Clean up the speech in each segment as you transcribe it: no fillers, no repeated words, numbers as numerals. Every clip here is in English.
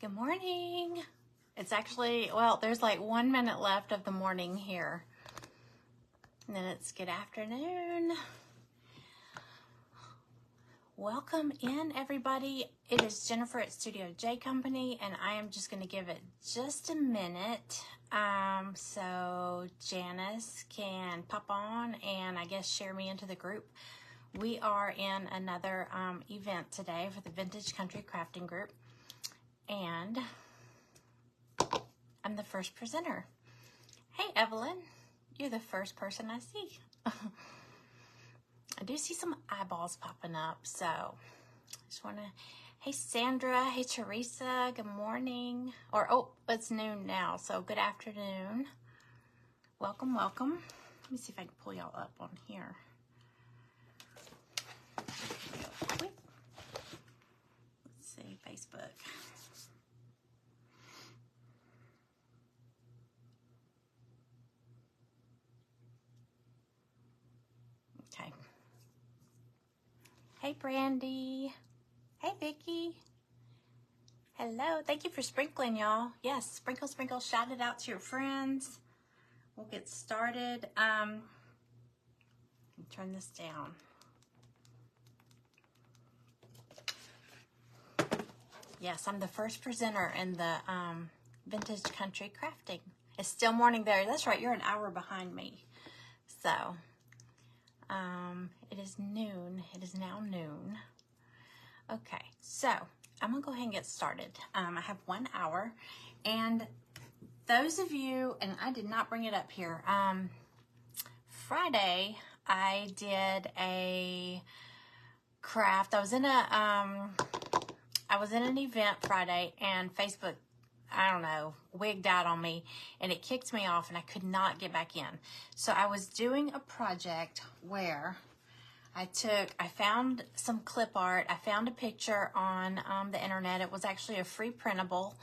Good morning. It's actually, well, there's like 1 minute left of the morning here. And then it's good afternoon. Welcome in, everybody. It is Jennifer at Studio J Company, and I am just going to give it just a minute so Janice can pop on and I guess share me into the group. We are in another event today for the Vintage Country Crafting Group, and I'm the first presenter. Hey, Evelyn, you're the first person I see. I do see some eyeballs popping up, so I just want to, hey Sandra, hey Teresa, good morning, or oh, it's noon now, so good afternoon. Welcome, welcome. Let me see if I can pull y'all up on here. Real quick. Let's see, Facebook. Okay. Hey, Brandy. Hey, Vicky. Hello. Thank you for sprinkling, y'all. Yes, sprinkle, sprinkle. Shout it out to your friends. We'll get started. Turn this down. Yes, I'm the first presenter in the Vintage Country Crafting. It's still morning there. That's right. You're an hour behind me. So, it is noon. It is now noon. Okay, so I'm gonna go ahead and get started. I have 1 hour, and those of you, and I did not bring it up here. Friday I did a craft. I was in an event Friday, and Facebook, I don't know, wigged out on me, and it kicked me off, and I could not get back in. So I was doing a project where I found some clip art. I found a picture on the internet. It was actually a free printable,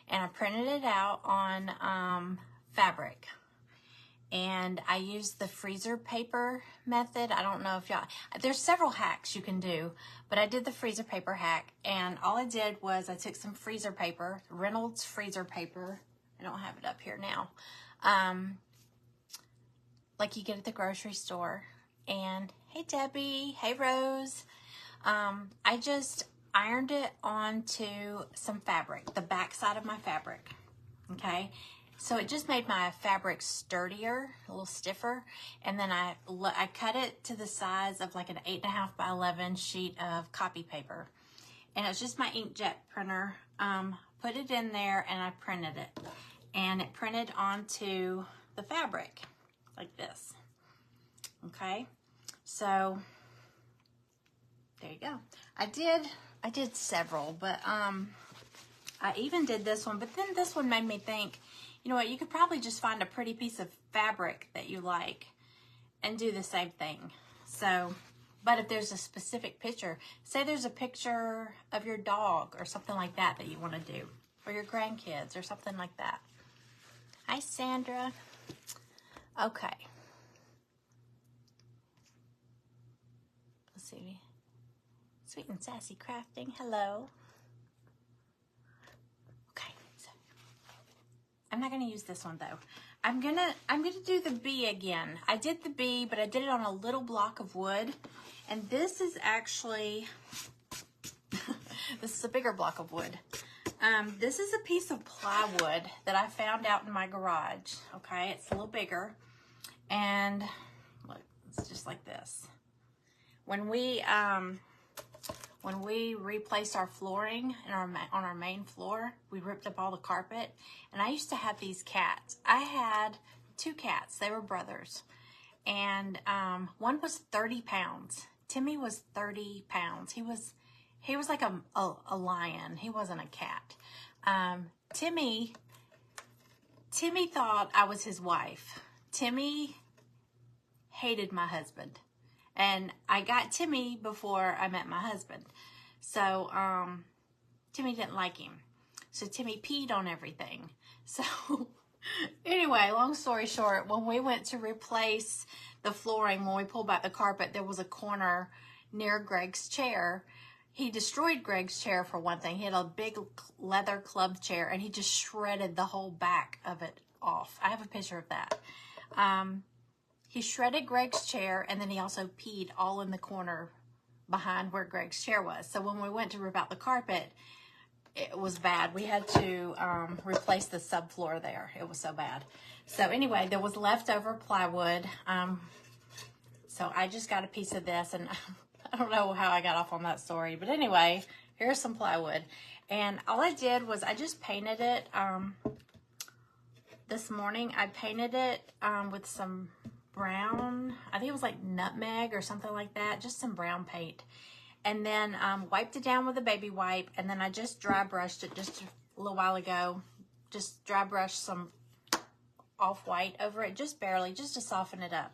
and I printed it out on fabric. And I used the freezer paper method. I don't know if y'all, there's several hacks you can do, but I did the freezer paper hack, and all I did was I took some freezer paper, Reynolds freezer paper. I don't have it up here now. Like you get at the grocery store. And hey, Debbie, hey, Rose. I just ironed it onto some fabric, the back side of my fabric, okay? So it just made my fabric sturdier, a little stiffer, and then I cut it to the size of like an 8.5 by 11 sheet of copy paper. And it's just my inkjet printer. Put it in there and I printed it. And it printed onto the fabric like this. Okay, so there you go. I did several, but I even did this one, but then this one made me think, you know what, you could probably just find a pretty piece of fabric that you like and do the same thing. So, but if there's a specific picture, say there's a picture of your dog or something like that that you want to do, or your grandkids or something like that. Hi, Sandra. Okay. Let's see. Sweet and Sassy Crafting. Hello. Okay, so I'm not gonna use this one though. I'm gonna do the bee again. I did the bee, but I did it on a little block of wood, and this is actually this is a bigger block of wood. This is a piece of plywood that I found out in my garage. Okay, it's a little bigger, and look, it's just like this. When we replaced our flooring on our main floor, we ripped up all the carpet, and I used to have these cats. I had 2 cats. They were brothers, and one was 30 pounds. Timmy was 30 pounds. He was like a lion. He wasn't a cat. Timmy thought I was his wife. Timmy hated my husband. And I got Timmy before I met my husband. So, Timmy didn't like him. So Timmy peed on everything. So, anyway, long story short, when we went to replace the flooring, when we pulled back the carpet, there was a corner near Greg's chair. he destroyed Greg's chair for one thing. He had a big leather club chair, and he just shredded the whole back of it off. I have a picture of that. He shredded Greg's chair, and then he also peed all in the corner behind where Greg's chair was. So when we went to rip out the carpet, it was bad. We had to replace the subfloor there. It was so bad. So anyway, there was leftover plywood. So I just got a piece of this, and I don't know how I got off on that story. But anyway, here's some plywood. And all I did was I just painted it. This morning, I painted it with some brown, I think it was like nutmeg or something like that, just some brown paint. And then wiped it down with a baby wipe, and then I just dry brushed it just a little while ago. Just dry brushed some off-white over it, just barely, just to soften it up.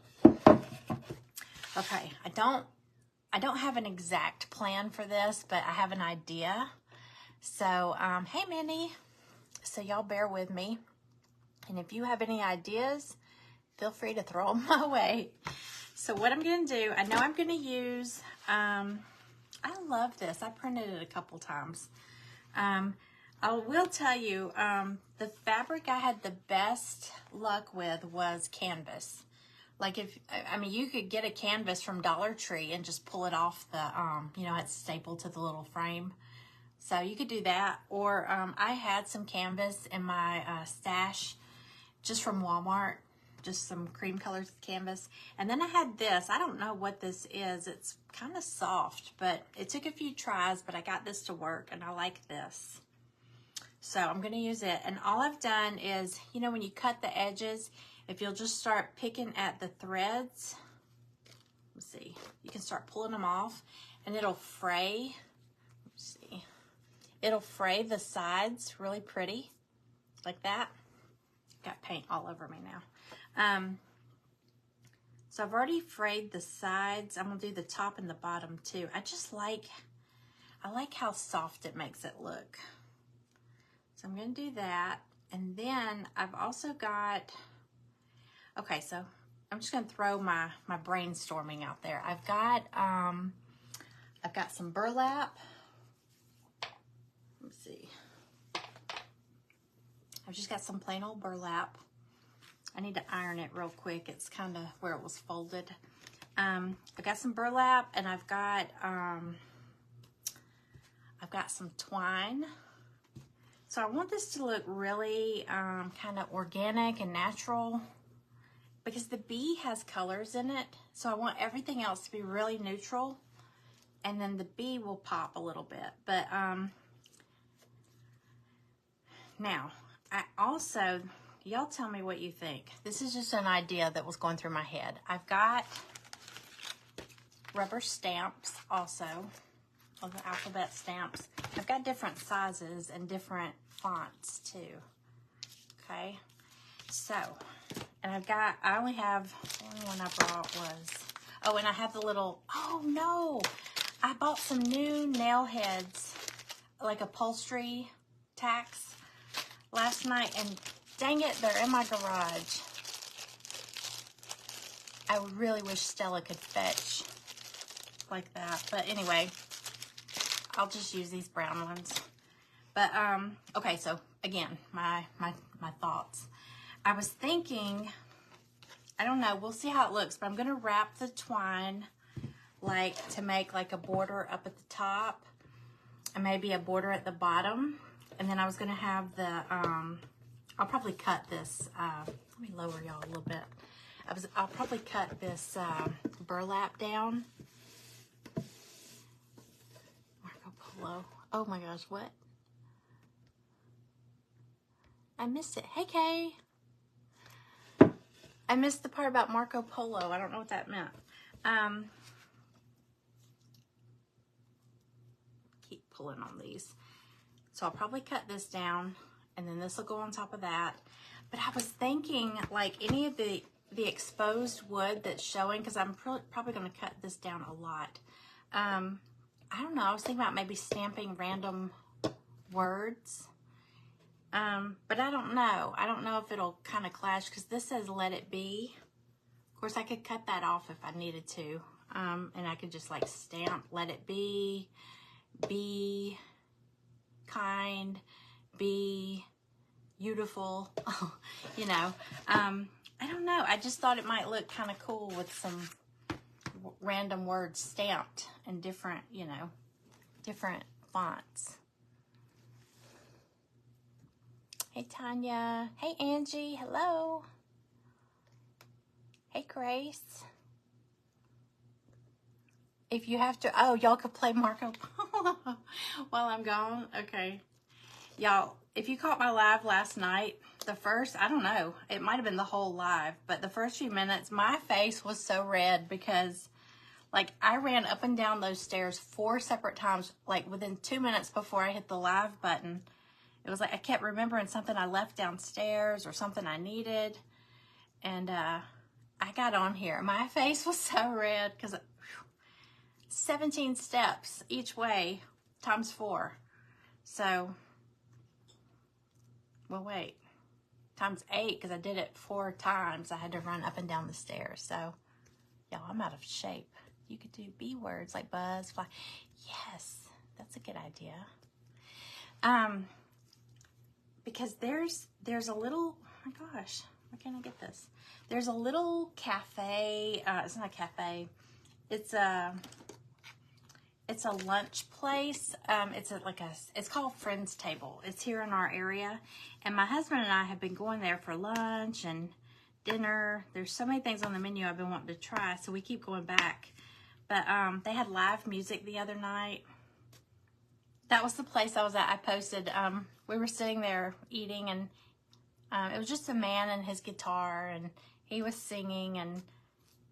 Okay, I don't have an exact plan for this, but I have an idea. So, hey Minnie, so y'all bear with me. And if you have any ideas, feel free to throw them my way. So what I'm going to do, I know I'm going to use, I love this. I printed it a couple times. I will tell you, the fabric I had the best luck with was canvas. Like you could get a canvas from Dollar Tree and just pull it off the, it's stapled to the little frame. So you could do that. Or I had some canvas in my stash just from Walmart. Just some cream colored canvas. And then I had this. I don't know what this is. It's kind of soft, but it took a few tries, but I got this to work, and I like this. So I'm going to use it. And all I've done is, when you cut the edges, if you'll just start picking at the threads, let's see, you can start pulling them off, and it'll fray. Let's see. It'll fray the sides really pretty, like that. Got paint all over me now. So I've already frayed the sides. I'm gonna do the top and the bottom too. I like how soft it makes it look. So I'm gonna do that. And then I've also got, okay, so I'm just gonna throw my brainstorming out there. I've got some burlap. Let's see. I've just got some plain old burlap. I need to iron it real quick. It's kind of where it was folded. I've got some burlap, and I've got some twine. So I want this to look really kind of organic and natural, because the bee has colors in it. So I want everything else to be really neutral, and then the bee will pop a little bit. But now, I also, y'all tell me what you think. This is just an idea that was going through my head. I've got rubber stamps also, of the alphabet stamps. I've got different sizes and different fonts too. Okay, so, and I only have, the only one I brought was, oh, and I have the little, oh no, I bought some new nail heads, like upholstery tacks last night, and dang it, they're in my garage. I really wish Stella could fetch like that. But anyway, I'll just use these brown ones. But, okay, so again, my thoughts. I was thinking, I don't know, we'll see how it looks, but I'm going to wrap the twine like to make like a border up at the top and maybe a border at the bottom. And then I was going to have the, I'll probably cut this, let me lower y'all a little bit. I'll probably cut this burlap down. Marco Polo. Oh my gosh, what? I missed it. Hey, Kay. I missed the part about Marco Polo. I don't know what that meant. Keep pulling on these. So I'll probably cut this down, and then this will go on top of that. But I was thinking, like, any of the exposed wood that's showing, because I'm probably going to cut this down a lot. I don't know. I was thinking about maybe stamping random words. But I don't know. I don't know if it'll kind of clash, because this says let it be. Of course, I could cut that off if I needed to. And I could just like stamp let it be. be kind, be beautiful, you know. I don't know. I just thought it might look kind of cool with some random words stamped in different, you know, different fonts. Hey, Tanya. Hey, Angie. Hello. Hey, Grace. If you have to, oh, y'all could play Marco Polo while I'm gone. Okay. Y'all, if you caught my live last night, the first, I don't know, it might have been the whole live, but the first few minutes, my face was so red because, like, I ran up and down those stairs 4 separate times, like, within 2 minutes before I hit the live button. It was like I kept remembering something I left downstairs or something I needed, and I got on here. My face was so red because 17 steps each way times 4. So, well, wait, times 8 because I did it 4 times. I had to run up and down the stairs. So, y'all, I'm out of shape. You could do B words like buzz, fly. Yes, that's a good idea. Because there's a little, oh my gosh, where can I get this? There's a little cafe. It's not a cafe. It's a lunch place. It's called Friends Table. It's here in our area, and my husband and I have been going there for lunch and dinner. There's so many things on the menu I've been wanting to try, so we keep going back. But they had live music the other night. That was the place I was at. I posted. We were sitting there eating, and it was just a man and his guitar, and he was singing, and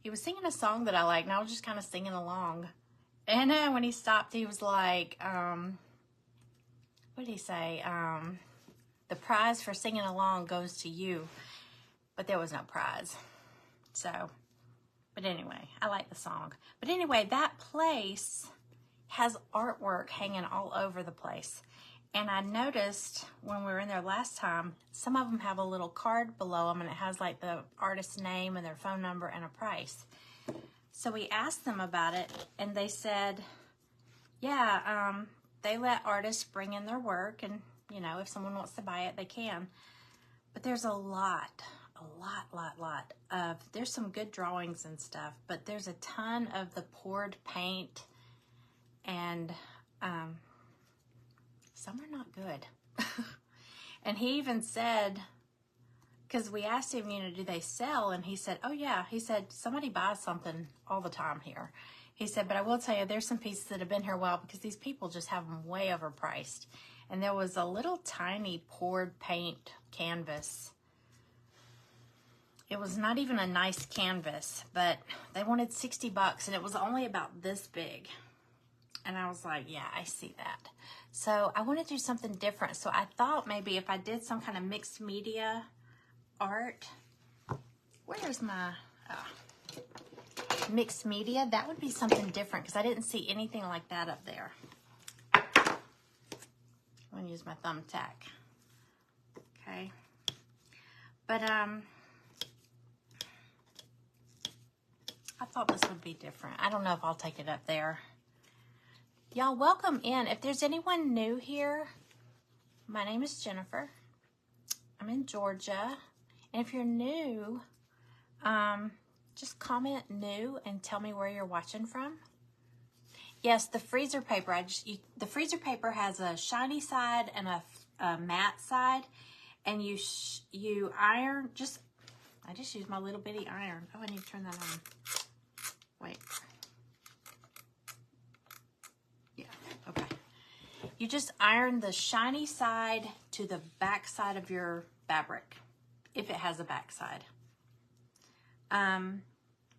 he was singing a song that I liked, and I was just kind of singing along. And when he stopped, he was like, what did he say? The prize for singing along goes to you. But there was no prize. So, but anyway, I like the song. But anyway, that place has artwork hanging all over the place. And I noticed when we were in there last time, some of them have a little card below them, and it has like the artist's name and their phone number and a price. So we asked them about it, and they said, yeah, they let artists bring in their work, and, you know, if someone wants to buy it, they can. But there's a lot of, there's some good drawings and stuff, but there's a ton of the poured paint, and some are not good. And he even said, because we asked him, you know, do they sell? And he said, oh yeah. He said, somebody buys something all the time here. He said, but I will tell you, there's some pieces that have been here a while because these people just have them way overpriced. And there was a little tiny poured paint canvas. It was not even a nice canvas, but they wanted $60, and it was only about this big. And I was like, yeah, I see that. So I want to do something different. So I thought maybe if I did some kind of mixed media art, where's my mixed media? That would be something different because I didn't see anything like that up there. I'm going to use my thumbtack. Okay. But I thought this would be different. I don't know if I'll take it up there. Y'all, welcome in. If there's anyone new here, my name is Jennifer. I'm in Georgia. And if you're new, just comment new and tell me where you're watching from. Yes, the freezer paper. The freezer paper has a shiny side and a matte side, and you iron. I just use my little bitty iron. Oh, I need to turn that on. Wait. Yeah. Okay. You just iron the shiny side to the back side of your fabric, if it has a back side.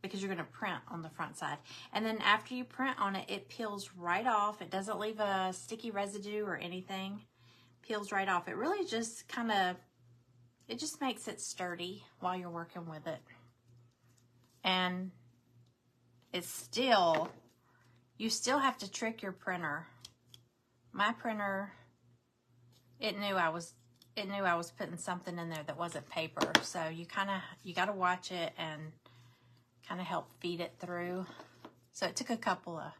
Because you're going to print on the front side. And then after you print on it, it peels right off. It doesn't leave a sticky residue or anything. Peels right off. It really just kind of, it just makes it sturdy while you're working with it. And it's still, you still have to trick your printer. My printer, it knew I was putting something in there that wasn't paper. So you got to watch it and kind of help feed it through. So it took a couple of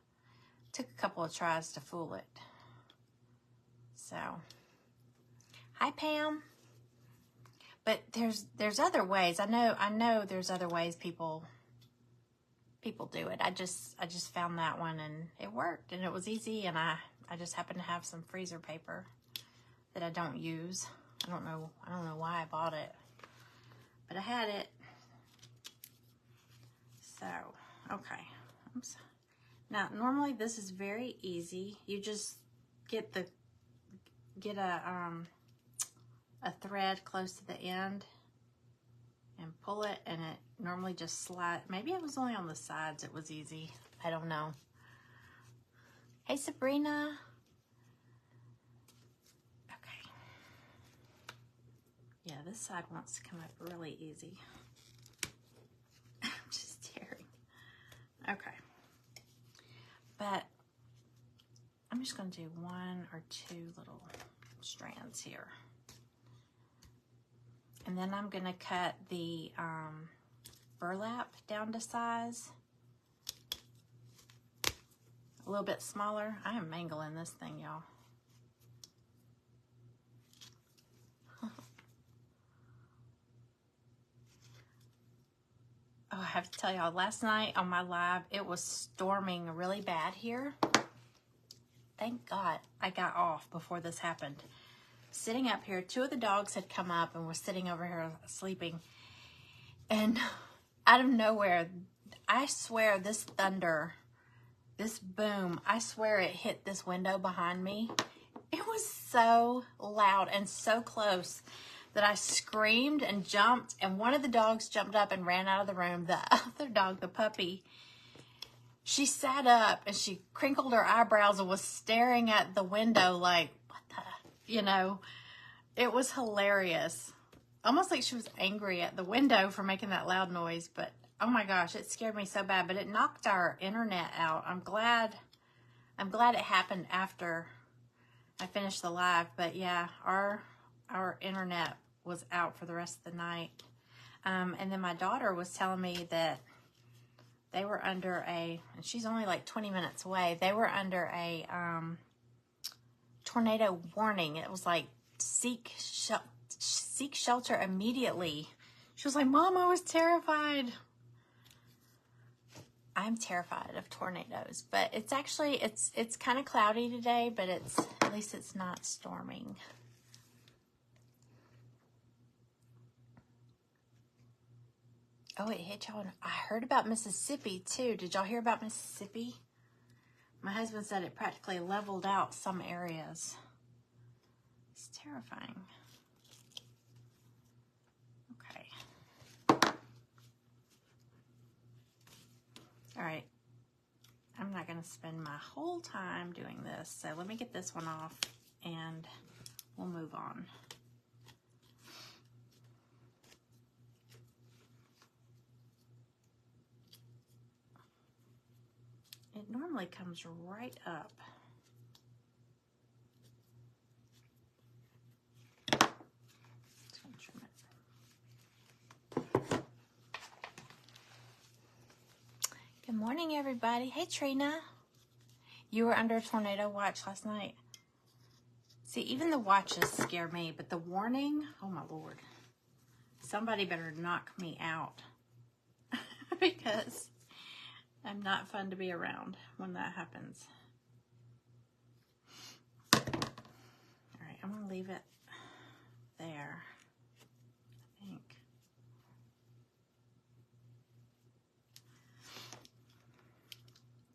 Took a couple of tries to fool it. So, hi Pam. But there's other ways. I know there's other ways people do it. I just found that one and it worked and it was easy, and I just happen to have some freezer paper that I don't use. I don't know why I bought it, but I had it. So, okay. Oops. Now, normally this is very easy. You just get a thread close to the end and pull it, and it normally just slides. Maybe it was only on the sides it was easy. I don't know. Hey, Sabrina. Okay. Yeah, this side wants to come up really easy. I'm just tearing. Okay. But I'm just going to do one or two little strands here. And then I'm going to cut the burlap down to size. A little bit smaller. I am mangling this thing, y'all. Oh, I have to tell y'all, last night on my live, it was storming really bad here. Thank God I got off before this happened. Sitting up here, two of the dogs had come up and were sitting over here sleeping. And out of nowhere, I swear this thunder, this boom, I swear it hit this window behind me. It was so loud and so close that I screamed and jumped, and one of the dogs jumped up and ran out of the room. The other dog, the puppy, she sat up and she crinkled her eyebrows and was staring at the window like, what the, you know, it was hilarious. Almost like she was angry at the window for making that loud noise, but oh my gosh, it scared me so bad, but it knocked our internet out. I'm glad it happened after I finished the live, but yeah, our internet was out for the rest of the night. And then my daughter was telling me that they were under and she's only like 20 minutes away, they were under a tornado warning. It was like, seek shelter immediately. She was like, Mom, I was terrified. I'm terrified of tornadoes, but it's actually, it's kind of cloudy today, but at least it's not storming. Oh, it hit y'all. I heard about Mississippi too. Did y'all hear about Mississippi? My husband said it practically leveled out some areas. It's terrifying. Okay. All right. I'm not going to spend my whole time doing this, so let me get this one off and we'll move on. It normally comes right up. Just gonna trim it. Good morning, everybody. Hey, Trina. You were under a tornado watch last night. See, even the watches scare me, but the warning, oh my Lord. Somebody better knock me out because I'm not fun to be around when that happens. All right, I'm gonna leave it there, I think.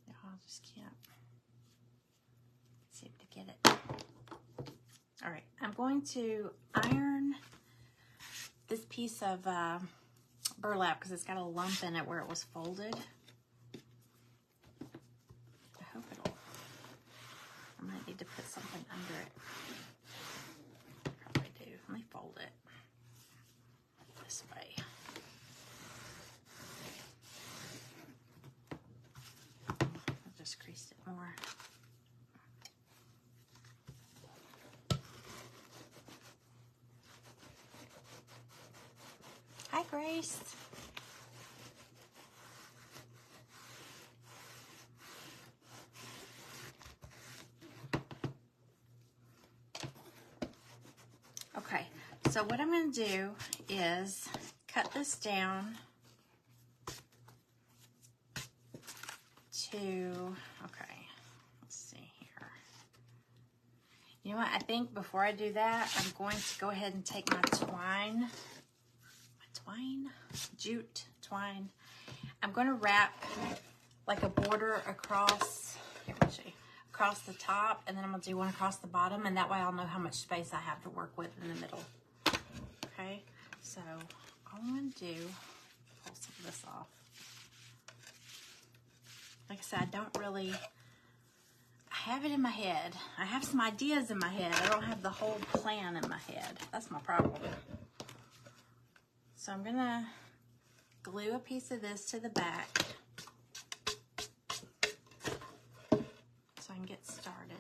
I just can't seem to get it. All right, I'm going to iron this piece of burlap because it's got a lump in it where it was folded. I hope I might need to put something under it. Probably do. Let me fold it this way. I just creased it more. Hi, Grace. So what I'm going to do is cut this down to, okay, let's see here. You know what, I think before I do that, I'm going to go ahead and take my jute twine. I'm going to wrap like a border across, here, let me show you, across the top, and then I'm going to do one across the bottom, and that way I'll know how much space I have to work with in the middle. Okay, so all I'm going to do, pull some of this off. Like I said, I have it in my head. I have some ideas in my head. I don't have the whole plan in my head. That's my problem. So I'm going to glue a piece of this to the back so I can get started.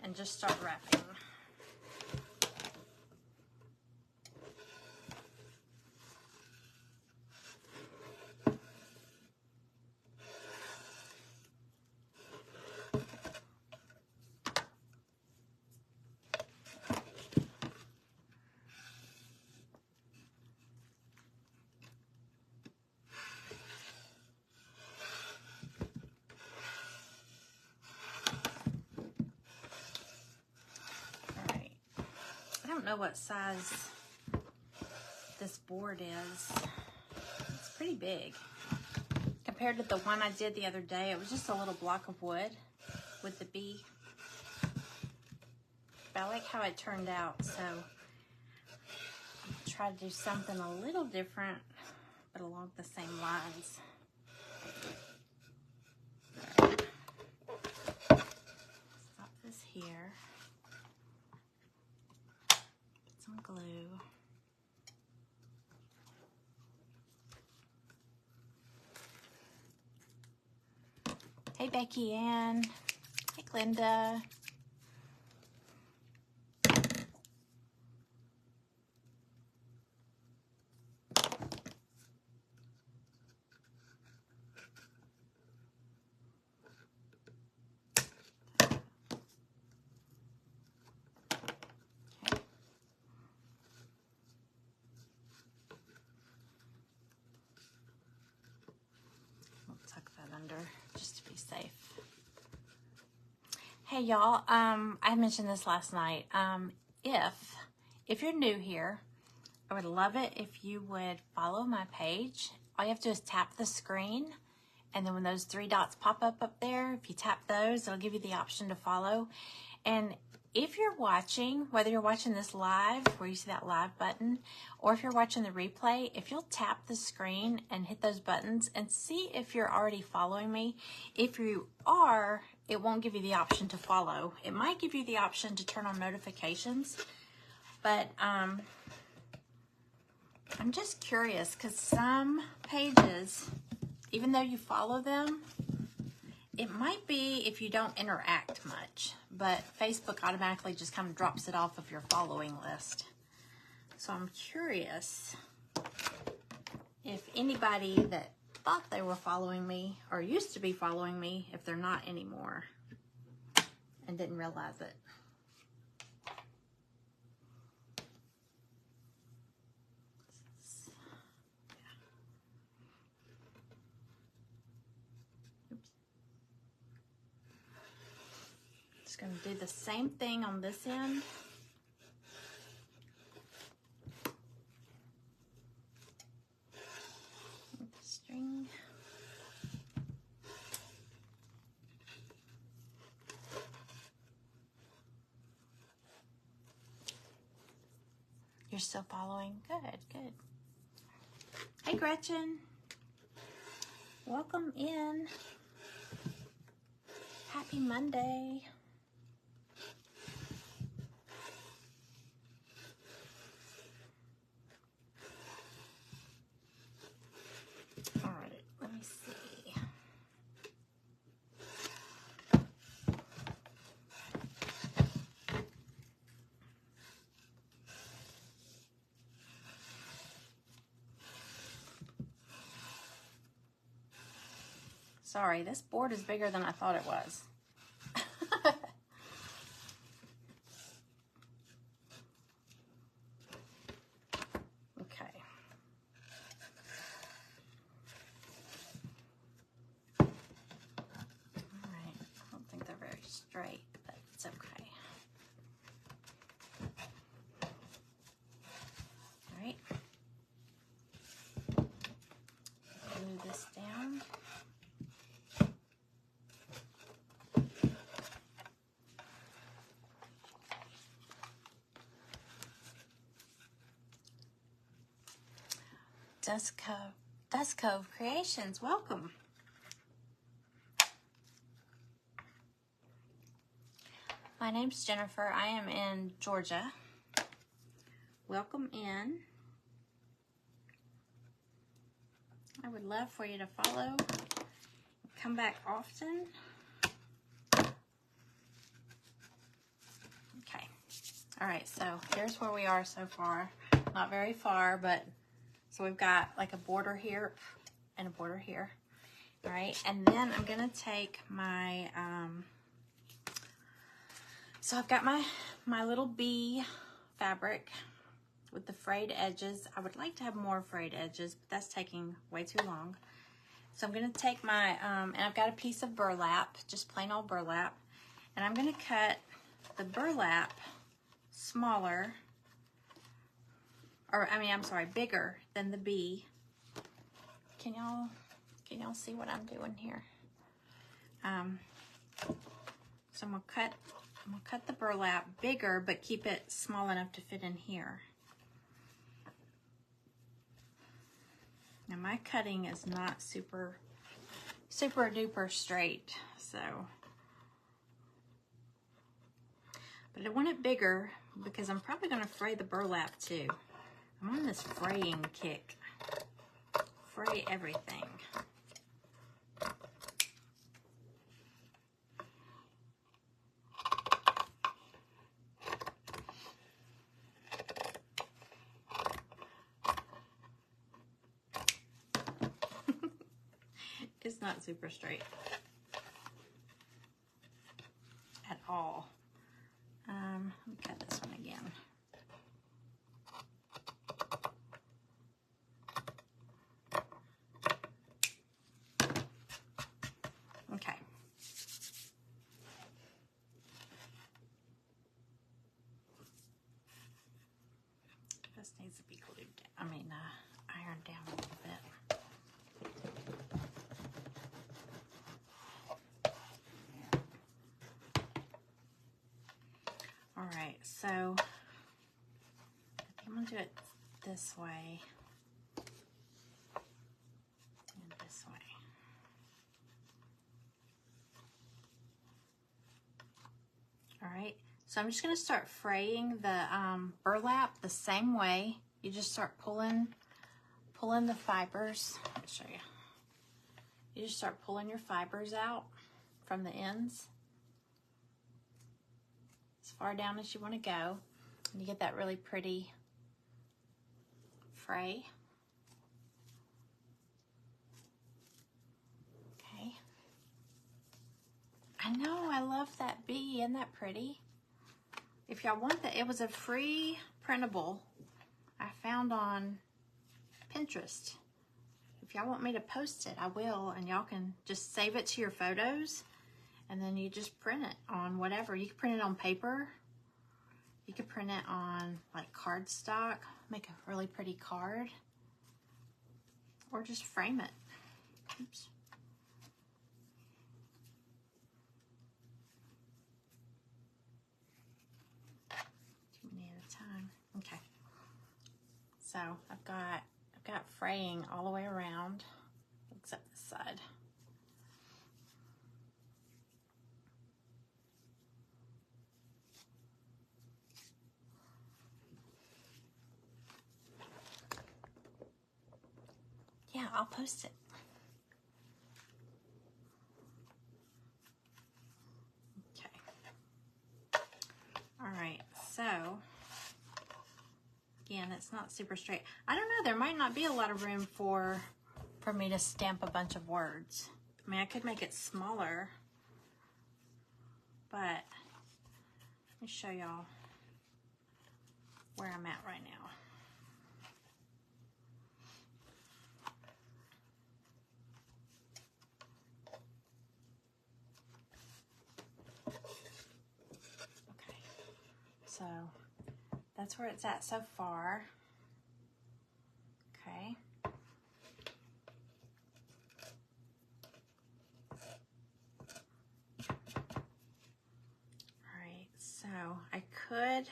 And just start wrapping. I don't know what size this board is. It's pretty big. Compared to the one I did the other day, it was just a little block of wood with the bee. But I like how it turned out, so I'll try to do something a little different, but along the same lines. Stop this here. Some glue. Hey Becky Ann. Hey Glenda. Just to be safe. Hey y'all, I mentioned this last night. If you're new here, I would love it if you would follow my page. All you have to do is tap the screen, and then when those three dots pop up there, if you tap those, it'll give you the option to follow. And if you're watching, whether you're watching this live, where you see that live button, or if you're watching the replay, if you'll tap the screen and hit those buttons and see if you're already following me. If you are, it won't give you the option to follow. It might give you the option to turn on notifications, but I'm just curious because some pages, even though you follow them, it might be if you don't interact much, but Facebook automatically just kind of drops it off of your following list. So I'm curious if anybody that thought they were following me or used to be following me, if they're not anymore and didn't realize it. Just going to do the same thing on this end. With the string. You're still following? Good, good. Hey, Gretchen. Welcome in. Happy Monday. All right, let me see. Sorry, this board is bigger than I thought it was. Okay. All right, I don't think they're very straight, but it's okay. All right. Glue this down. Dust Cove Creations, welcome. My name's Jennifer. I am in Georgia. Welcome in. I would love for you to follow. Come back often. Okay. All right, so here's where we are so far. Not very far, but so we've got like a border here and a border here. All right, and then I'm gonna take my, so I've got my little bee fabric with the frayed edges. I would like to have more frayed edges, but that's taking way too long. So I'm gonna take my, and I've got a piece of burlap, just plain old burlap, and I'm gonna cut the burlap smaller, or I mean, I'm sorry, bigger than the bee. Can y'all see what I'm doing here? So I'm gonna cut the burlap bigger, but keep it small enough to fit in here. Now my cutting is not super duper straight, so. But I want it bigger because I'm probably gonna fray the burlap too. I'm on this fraying kick. Fray everything. It's not super straight at all. Let me cut this one again. Okay. This needs to be glued down. Ironed down a little bit. All right, so I'm gonna do it this way and this way. All right, so I'm just gonna start fraying the burlap the same way. You just start pulling the fibers. I'll show you. You just start pulling your fibers out from the ends as far down as you want to go, and you get that really pretty fray. Okay. I know, I love that bee. Isn't that pretty? If y'all want that, it was a free printable I found on Pinterest. If y'all want me to post it, I will, and y'all can just save it to your photos, and then you just print it on whatever. You can print it on paper. You can print it on like cardstock, make a really pretty card, or just frame it. Oops. Too many at a time. Okay. So I've got fraying all the way around, except this side. Yeah, I'll post it. Okay. All right, so again, it's not super straight. I don't know, there might not be a lot of room for me to stamp a bunch of words. I mean, I could make it smaller, but let me show y'all where I'm at right now. Okay, so that's where it's at so far. Okay. So I could,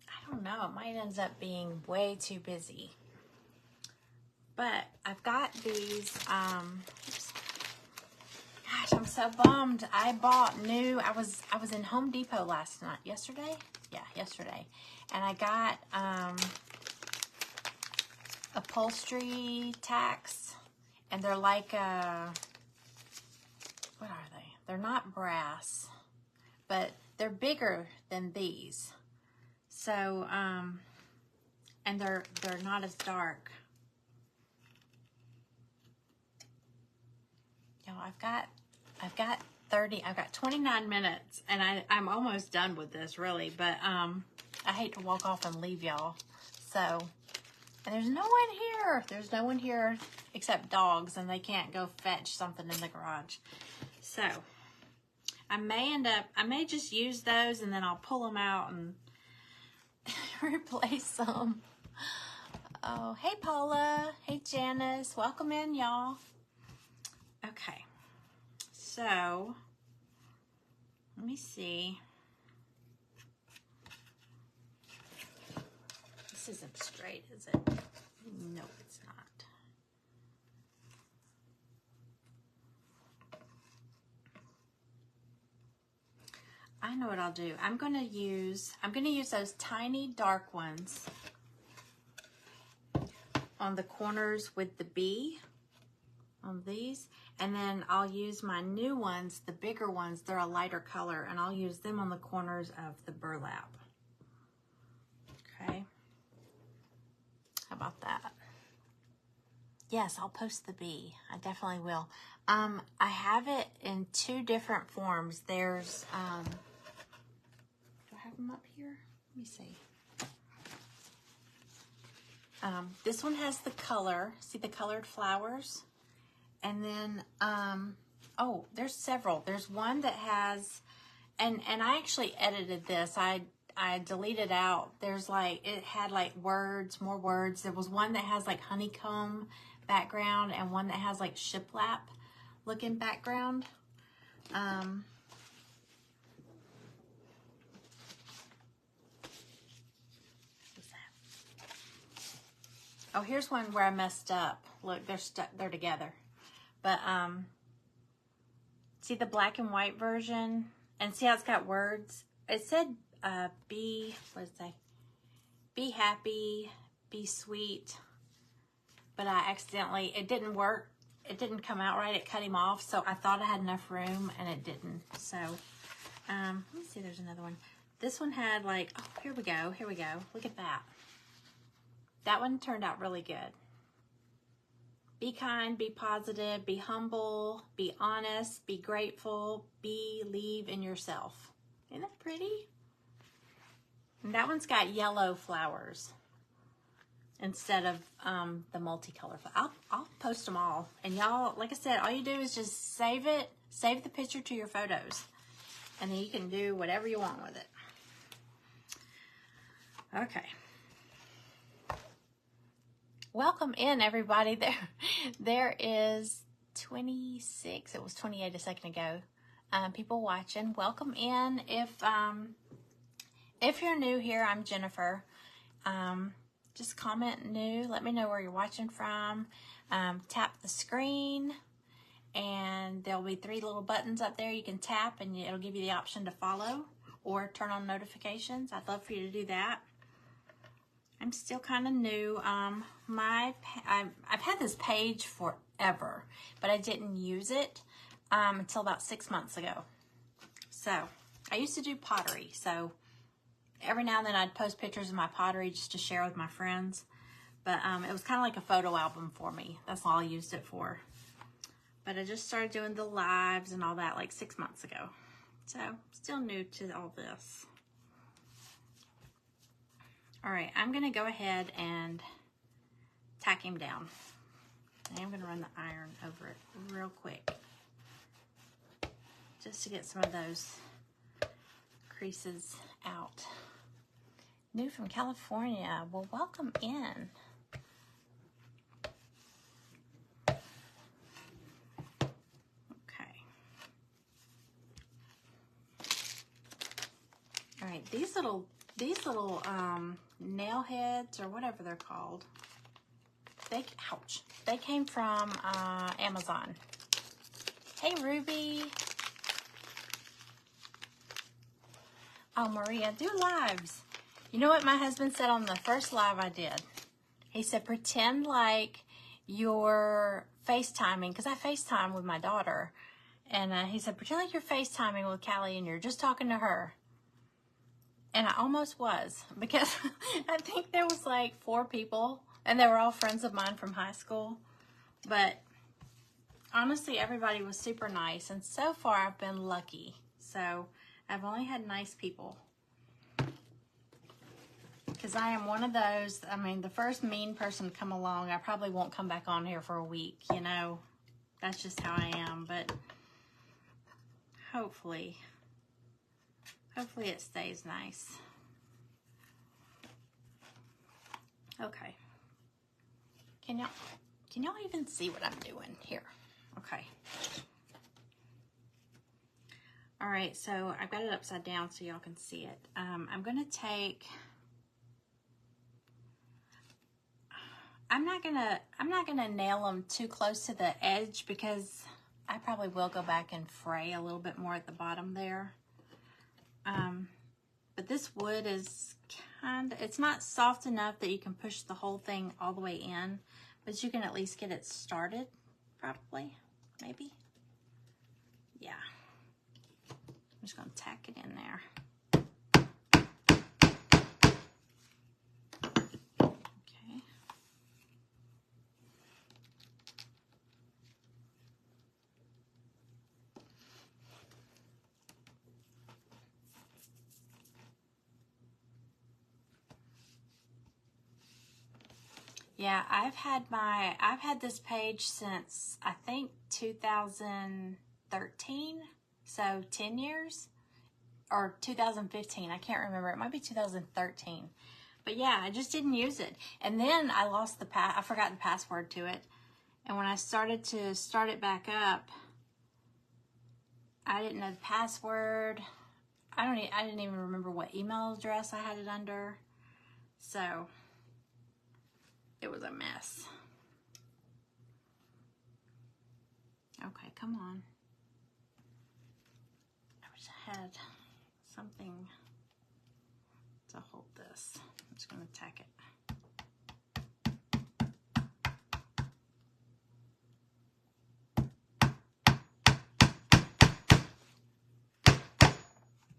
I don't know, it might end up being way too busy. But I've got these, oops. Gosh, I'm so bummed. I bought new, I was in Home Depot yesterday? Yeah, yesterday. And I got upholstery tacks, and they're like, what are they? They're not brass, but they're bigger than these. So, and they're not as dark. You know, I've got 29 minutes, and I'm almost done with this, really, but I hate to walk off and leave y'all. So, and there's no one here. There's no one here except dogs, and they can't go fetch something in the garage. So, I may just use those, and then I'll pull them out and replace them. Oh, hey Paula. Hey Janice. Welcome in, y'all. Okay. So, let me see. This isn't straight, is it? No, it's not. I know what I'll do. I'm gonna use those tiny dark ones on the corners with the B on these, and then I'll use my new ones, the bigger ones, they're a lighter color, and I'll use them on the corners of the burlap. Okay. How about that? Yes, I'll post the B. I definitely will. I have it in two different forms. There's, do I have them up here? Let me see. This one has the color. See the colored flowers? And then, oh, there's several. There's one that has, and I actually edited this. I deleted out. There's like, it had like words, more words. There was one that has like honeycomb background and one that has like shiplap looking background. Oh, here's one where I messed up. Look, they're together. But, see the black and white version? And see how it's got words? It said, what does it say? Be happy, be sweet. But I accidentally, it didn't work. It didn't come out right. It cut him off. So I thought I had enough room, and it didn't. So, let me see, there's another one. This one had like, oh, here we go. Here we go. Look at that. That one turned out really good. Be kind, be positive, be humble, be honest, be grateful, believe in yourself. Isn't that pretty? And that one's got yellow flowers instead of the multicolor. I'll post them all. And y'all, like I said, all you do is just save it, save the picture to your photos. And then you can do whatever you want with it. Okay. Welcome in, everybody. There is 26. It was 28 a second ago. People watching. Welcome in. If you're new here, I'm Jennifer. Just comment new. Let me know where you're watching from. Tap the screen, and there'll be 3 little buttons up there you can tap, and it'll give you the option to follow or turn on notifications. I'd love for you to do that. I'm still kind of new. I've had this page forever, but I didn't use it until about 6 months ago. So I used to do pottery. So every now and then I'd post pictures of my pottery just to share with my friends. But it was kind of like a photo album for me. That's all I used it for. But I just started doing the lives and all that like 6 months ago. So, still new to all this. All right, I'm going to go ahead and tack him down. I'm going to run the iron over it real quick, just to get some of those creases out. New from California. Well, welcome in. Okay. All right, these little nail heads, or whatever they're called, they came from Amazon. Hey, Ruby. Oh, Maria, do lives. You know what my husband said on the first live I did? He said, pretend like you're FaceTiming, because I FaceTime with my daughter. And he said, pretend like you're FaceTiming with Callie and you're just talking to her. And I almost was, because I think there was like 4 people, and they were all friends of mine from high school. But honestly, everybody was super nice, and so far I've been lucky. So I've only had nice people. Because I am one of those, I mean, the first mean person to come along, I probably won't come back on here for a week, you know. That's just how I am, but hopefully it stays nice. Okay. Can y'all even see what I'm doing here? Okay. All right, so I've got it upside down so y'all can see it. I'm gonna take, I'm not gonna nail them too close to the edge, because I probably will go back and fray a little bit more at the bottom there. But this wood is it's not soft enough that you can push the whole thing all the way in, but you can at least get it started, probably, maybe. Yeah. I'm just gonna tack it in there. Okay. Yeah, I've had this page since I think 2013, so 10 years, or 2015, I can't remember. It might be 2013. But yeah, I just didn't use it. And then I lost I forgot the password to it. And when I started to start it back up, I didn't know the password. I didn't even remember what email address I had it under. So it was a mess. Okay, come on. I wish I had something to hold this. I'm just going to tack it.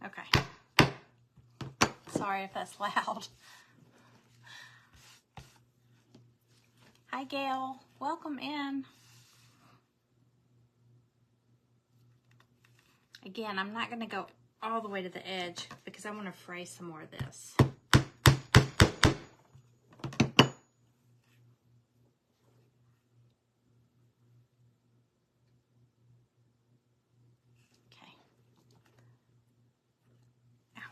Okay. Sorry if that's loud. Hi, Gail. Welcome in. Again, I'm not going to go all the way to the edge because I want to fray some more of this. Okay. Ow.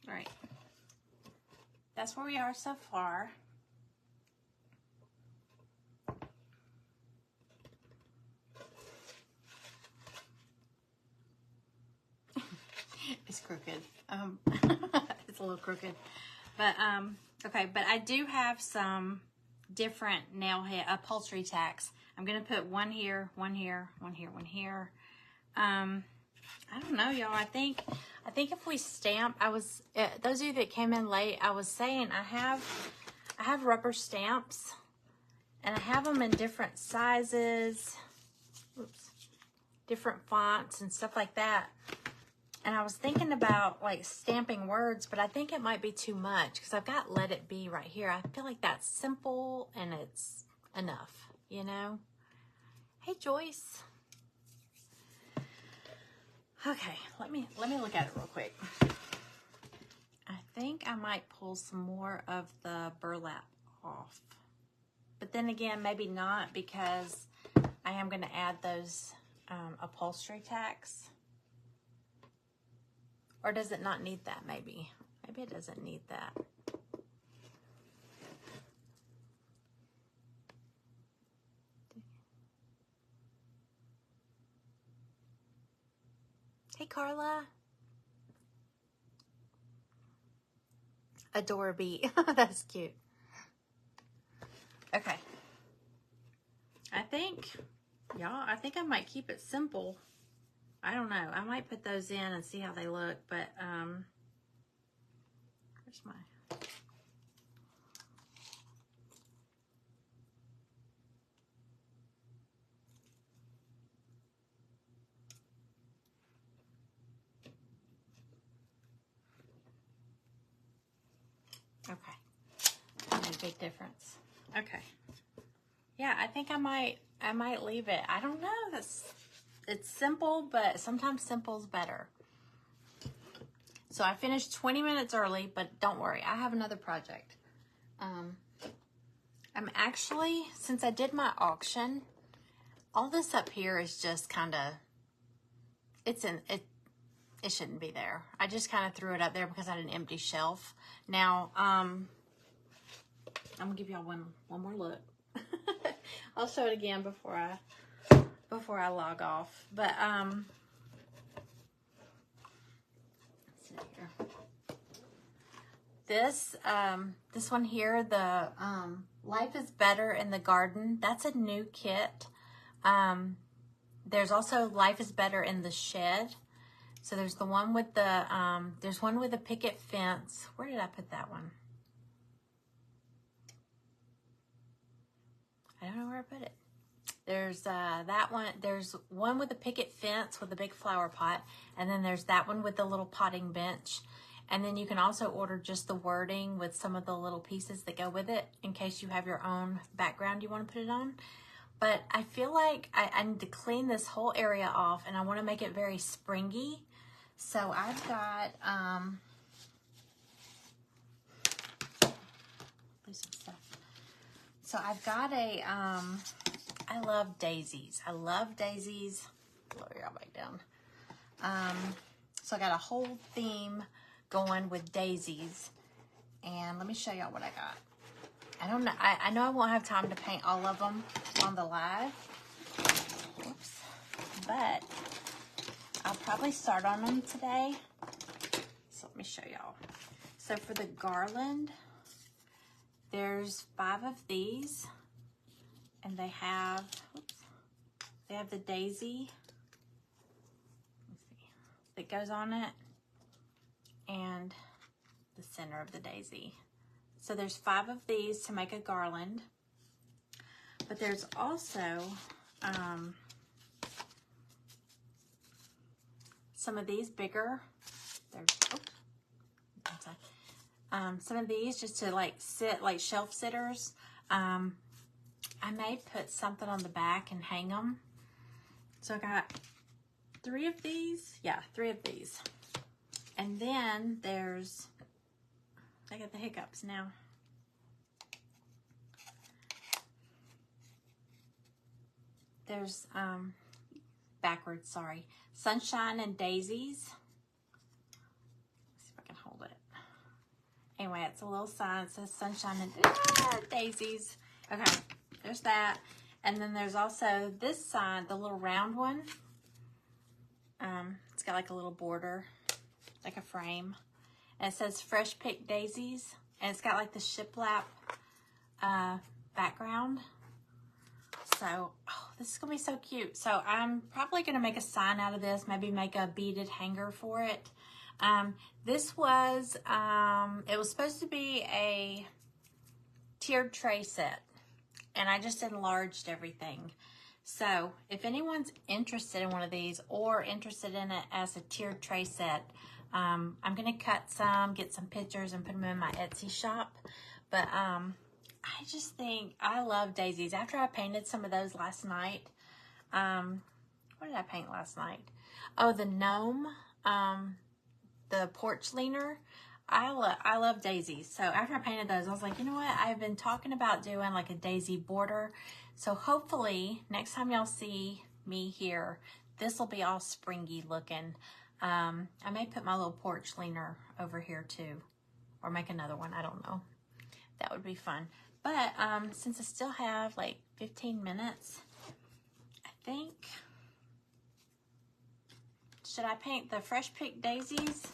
All right. That's where we are so far. It's crooked. It's a little crooked. But, okay, but I do have some different nail head upholstery tacks. I'm going to put one here, one here, one here, one here. I don't know, y'all. I think if we stamp, those of you that came in late, I was saying I have I have rubber stamps, and I have them in different sizes, oops, different fonts and stuff like that. And I was thinking about like stamping words, but I think it might be too much because I've got Let It Be right here. I feel like that's simple and it's enough, you know? Hey, Joyce. Okay, let me look at it real quick. I think I might pull some more of the burlap off. But then again, maybe not, because I am going to add those upholstery tacks. Or does it not need that, maybe? Maybe it doesn't need that. Hey, Carla. Adorabee. That's cute. Okay. I think I might keep it simple. I don't know. I might put those in and see how they look, but where's my... Okay. Made a big difference. Okay. Yeah, I think I might leave it. I don't know. It's simple, but sometimes simple's better. So I finished 20 minutes early, but don't worry, I have another project. I'm actually, since I did my auction, all this up here is just kind of, it shouldn't be there. I just kind of threw it up there because I had an empty shelf. Now, I'm gonna give y'all one more look. I'll show it again before I log off. But let's see here. This one here, the Life is Better in the Garden. That's a new kit. There's also Life is Better in the Shed. So there's the one with the there's one with a picket fence. Where did I put that one? I don't know where I put it. There's that one. There's one with a picket fence with a big flower pot. And then there's that one with the little potting bench. And then you can also order just the wording with some of the little pieces that go with it in case you have your own background you want to put it on. But I feel like I need to clean this whole area off, and I want to make it very springy. So I've got some stuff. So I've got a I love daisies. I love daisies. Lower y'all back down. So I got a whole theme going with daisies, and let me show y'all what I got. I don't know. I know I won't have time to paint all of them on the live. Whoops. But I'll probably start on them today. So let me show y'all. So for the garland, there's 5 of these, and they have the daisy, let's see, that goes on it, and the center of the daisy. So there's 5 of these to make a garland, but there's also some of these bigger. Some of these just to like sit like shelf sitters. I may put something on the back and hang them. So I got 3 of these. Yeah, 3 of these. And then there's, I got the hiccups now. There's, backwards, sorry. Sunshine and Daisies. Let's see if I can hold it. Anyway, it's a little sign. It says Sunshine and Daisies. Okay, there's that. And then there's also this sign, the little round one. It's got like a little border, like a frame. And it says Fresh Picked Daisies. And it's got like the shiplap background. So, oh, this is going to be so cute. So I'm probably going to make a sign out of this. Maybe make a beaded hanger for it. This was, it was supposed to be a tiered tray set, and I just enlarged everything. So if anyone's interested in one of these or interested in it as a tiered tray set, I'm going to cut some, get some pictures, and put them in my Etsy shop. But I just think I love daisies. After I painted some of those last night, what did I paint last night? Oh, the gnome, the porch leaner. I love daisies. So after I painted those, I was like, you know what? I've been talking about doing like a daisy border. So hopefully next time y'all see me here, this will be all springy looking. I may put my little porch leaner over here too, or make another one. I don't know. That would be fun. But since I still have like 15 minutes, I think, should I paint the Fresh Picked Daisies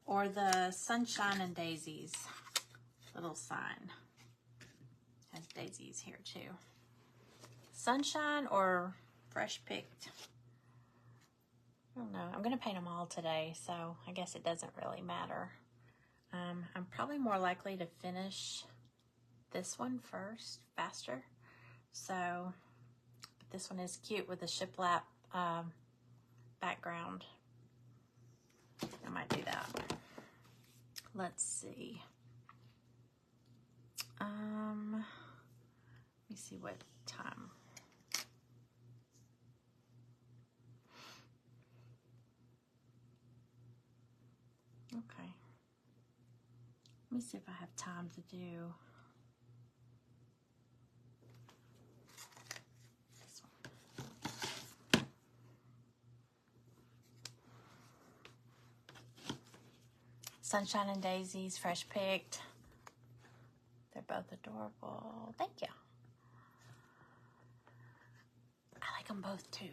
or the Sunshine and Daisies? Little sign has daisies here too. Sunshine or Fresh Picked? I don't know. I'm going to paint them all today, so I guess it doesn't really matter. I'm probably more likely to finish this one first, faster. So, but this one is cute with the shiplap background. I might do that. Let's see. Let me see what time. Okay. Let me see if I have time to do this one. Sunshine and Daisies, Fresh Picked. They're both adorable. Thank you. I like them both too.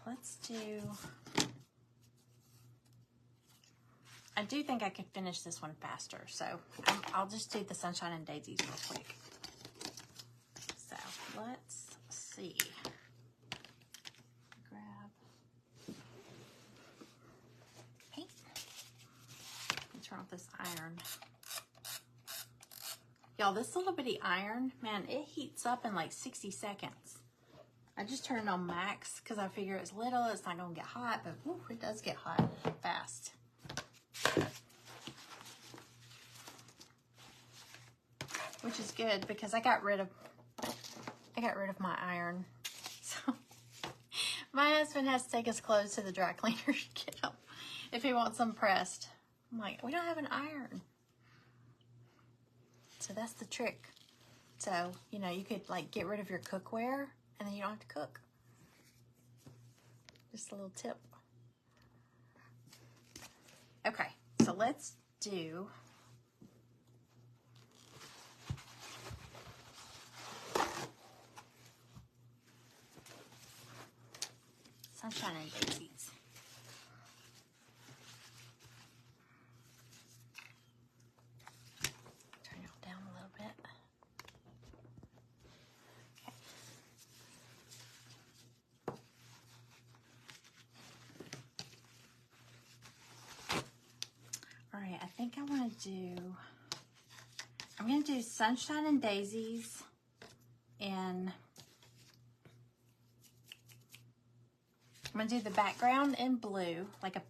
Let's do... I do think I could finish this one faster, so I'll just do the Sunshine and Daisies real quick. So let's see. Grab paint. Let me turn off this iron. Y'all, this little bitty iron, man, it heats up in like 60 seconds. I just turned it on max because I figure it's little, it's not gonna get hot, but whew, it does get hot fast. Which is good because I got rid of my iron. So my husband has to take his clothes to the dry cleaner to get them if he wants them pressed. I'm like, we don't have an iron. So that's the trick. So, you know, you could like get rid of your cookware and then you don't have to cook. Just a little tip. Okay, so let's do Sunshine and Daisies. Turn it down a little bit. Okay. All right, I think I'm going to do Sunshine and Daisies in... I'm going to do the background in blue, like a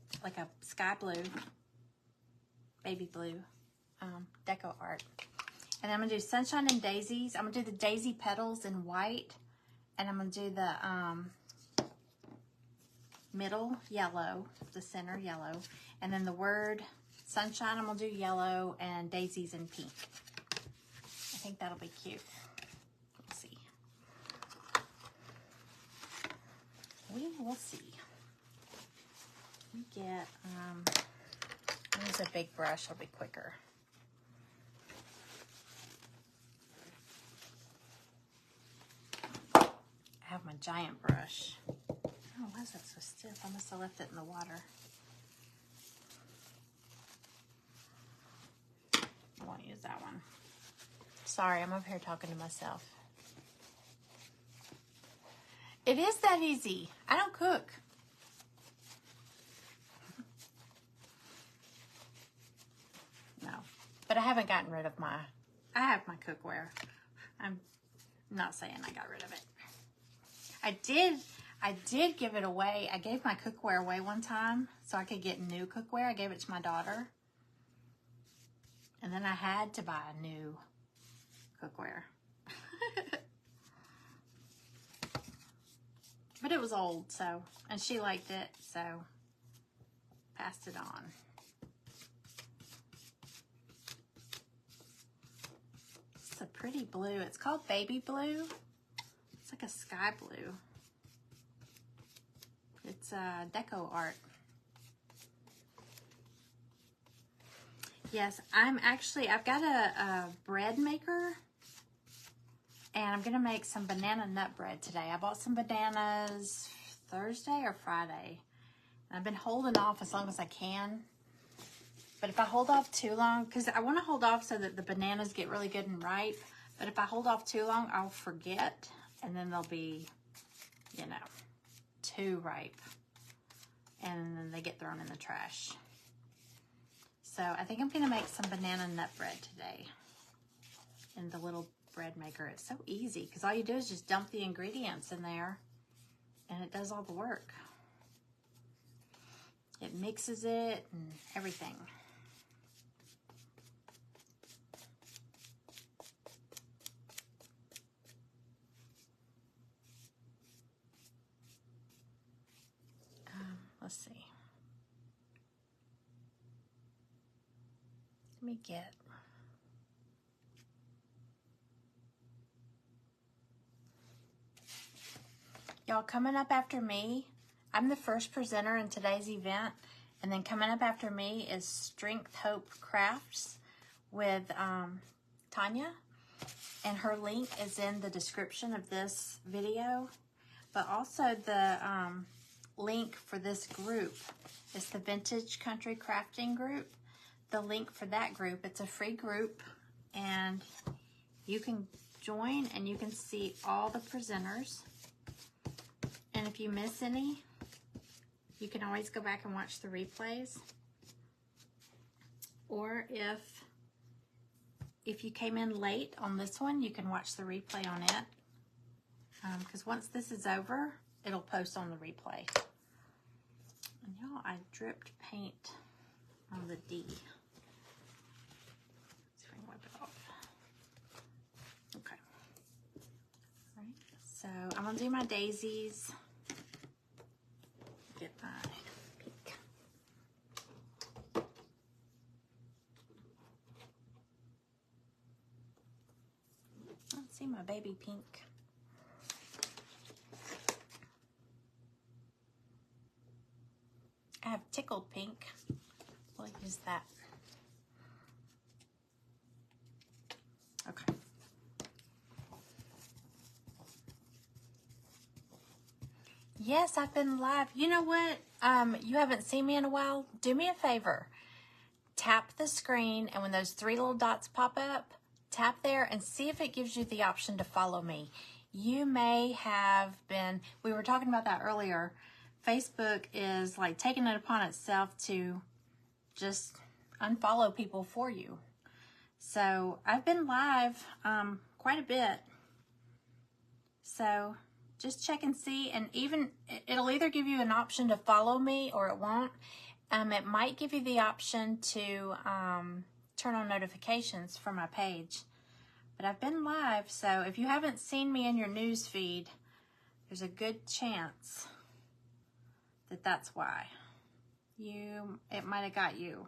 sky blue, baby blue, deco art. And I'm going to do Sunshine and Daisies. I'm going to do the daisy petals in white. And I'm going to do the middle yellow, the center yellow. And then the word Sunshine, I'm going to do yellow, and daisies in pink. I think that'll be cute. Let's see. We will see. We get, use a big brush, it'll be quicker. I have my giant brush. Oh, why is that so stiff? I must have left it in the water. I won't use that one. Sorry, I'm over here talking to myself. It is that easy. I don't cook. No, but I haven't gotten rid of my I have my cookware. I'm not saying I got rid of it. I did give it away. I gave my cookware away one time so I could get new cookware. I gave it to my daughter. And then I had to buy a new cookware. But it was old, so, and she liked it, so passed it on. It's a pretty blue. It's called baby blue. It's like a sky blue. It's deco art. Yes, I've got a bread maker, and I'm gonna make some banana nut bread today. I bought some bananas Thursday or Friday. I've been holding off as long as I can. But if I hold off too long, because I want to hold off so that the bananas get really good and ripe. But if I hold off too long, I'll forget. And then they'll be, you know, too ripe. And then they get thrown in the trash. So I think I'm going to make some banana nut bread today. In the little bread maker. It's so easy because all you do is just dump the ingredients in there. And it does all the work. It mixes it and everything. Let's see. Let me get... Y'all, coming up after me, I'm the first presenter in today's event, and then coming up after me is Strength Hope Crafts with Tanya, and her link is in the description of this video, but also the link for this group is the Vintage Country Crafting group. The link for that group, it's a free group, and you can join and you can see all the presenters. And if you miss any, you can always go back and watch the replays. Or if you came in late on this one, you can watch the replay on it. Because once this is over, it'll post on the replay. And y'all, I dripped paint on the D. Let's see if I can wipe it off. Okay. All right. So I'm gonna do my daisies. Get my pink. Let's see my baby pink. I have tickled pink. We'll use that. Okay. Yes, I've been live. You know what? You haven't seen me in a while. Do me a favor. Tap the screen, and when those three little dots pop up, tap there and see if it gives you the option to follow me. You may have been, we were talking about that earlier, Facebook is like taking it upon itself to just unfollow people for you. So I've been live quite a bit. So just check and see, and even it'll either give you an option to follow me or it won't. It might give you the option to turn on notifications for my page. But I've been live, so if you haven't seen me in your news feed, there's a good chance that that's why. It might have got you.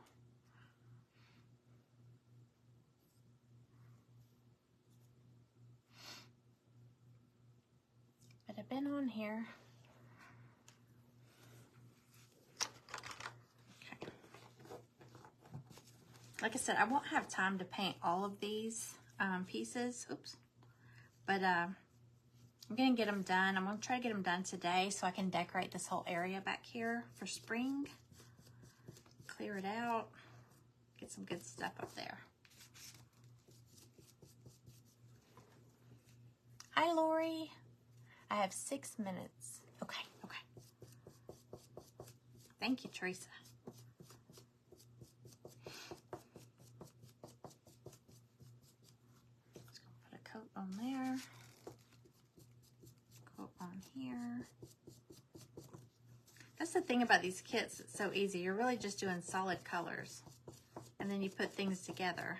But I've been on here. Okay. Like I said, I won't have time to paint all of these pieces. Oops. But I'm going to get them done. I'm going to try to get them done today so I can decorate this whole area back here for spring. Clear it out. Get some good stuff up there. Hi, Lori. I have 6 minutes. Okay, okay. Thank you, Teresa. here. That's the thing about these kits, it's so easy. You're really just doing solid colors. And then you put things together.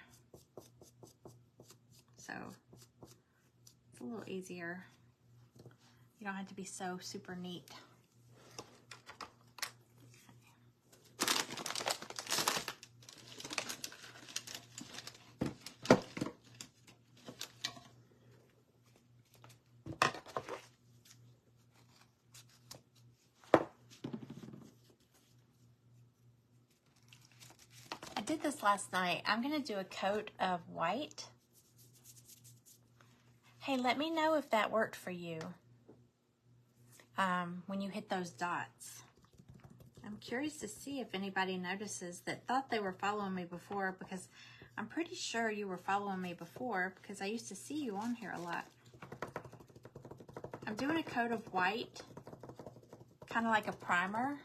So it's a little easier. You don't have to be so super neat. I did this last night. I'm going to do a coat of white. Hey, let me know if that worked for you when you hit those dots. I'm curious to see if anybody notices that thought they were following me before, because I'm pretty sure you were following me before because I used to see you on here a lot. I'm doing a coat of white, kind of like a primer,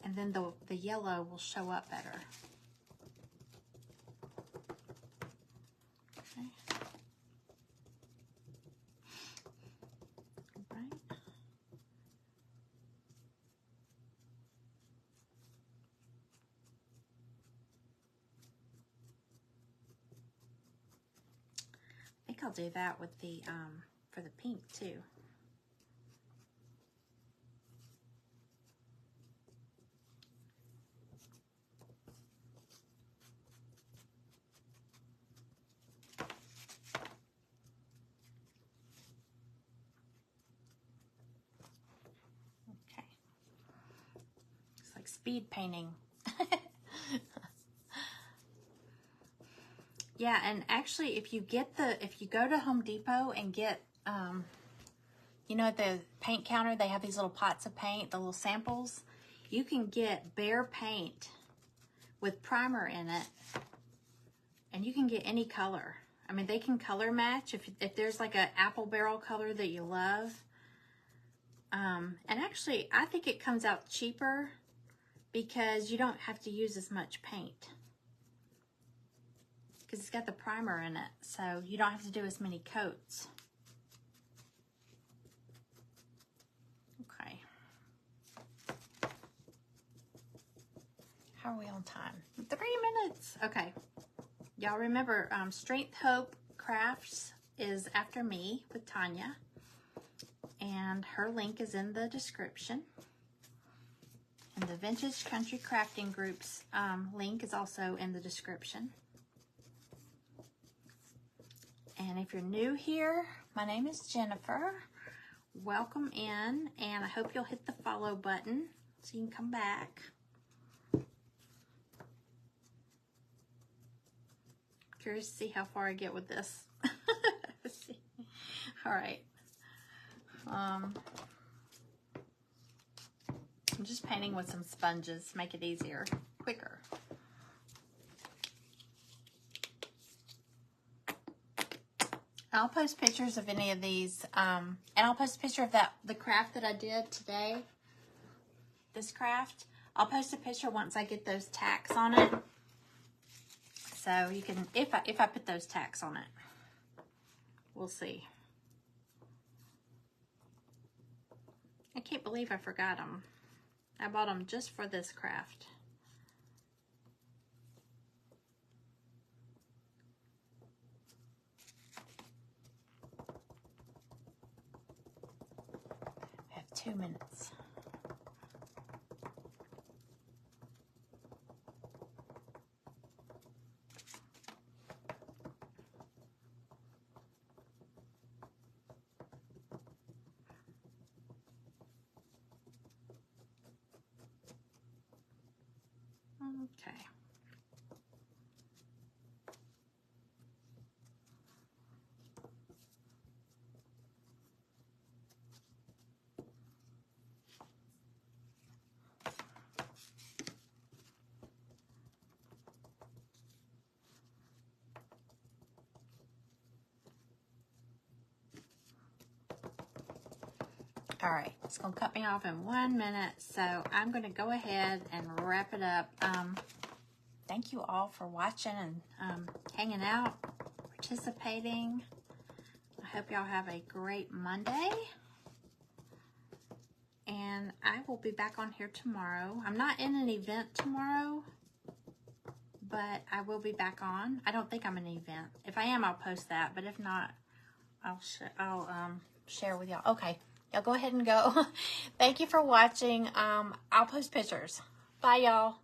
and then the yellow will show up better. Okay. All right. I think I'll do that with the for the pink too. Okay. It's like speed painting. Yeah, and actually if you go to Home Depot and get you know, at the paint counter, they have these little pots of paint, the little samples. You can get bare paint with primer in it, and you can get any color. I mean, they can color match if there's like an apple barrel color that you love. And actually, I think it comes out cheaper because you don't have to use as much paint, because it's got the primer in it, so you don't have to do as many coats. Okay. How are we on time? 3 minutes. Okay. Y'all remember, Strength Hope Crafts is after me with Tanya, and her link is in the description. And the Vintage Country Crafting Group's link is also in the description. And if you're new here, my name is Jennifer. Welcome in, and I hope you'll hit the follow button so you can come back. Curious to see how far I get with this. Let's see. All right. I'm just painting with some sponges, make it easier, quicker. I'll post pictures of any of these, and I'll post a picture of the craft that I did today. This craft. I'll post a picture once I get those tacks on it. So you can, if I put those tacks on it, we'll see. I can't believe I forgot them. I bought them just for this craft. I have 2 minutes. Okay. All right, it's gonna cut me off in 1 minute, so I'm gonna go ahead and wrap it up. Thank you all for watching and hanging out, participating. I hope y'all have a great Monday. And I will be back on here tomorrow. I'm not in an event tomorrow, but I will be back on. I don't think I'm in an event. If I am, I'll post that. But if not, I'll share with y'all. Okay, y'all go ahead and go. Thank you for watching. I'll post pictures. Bye, y'all.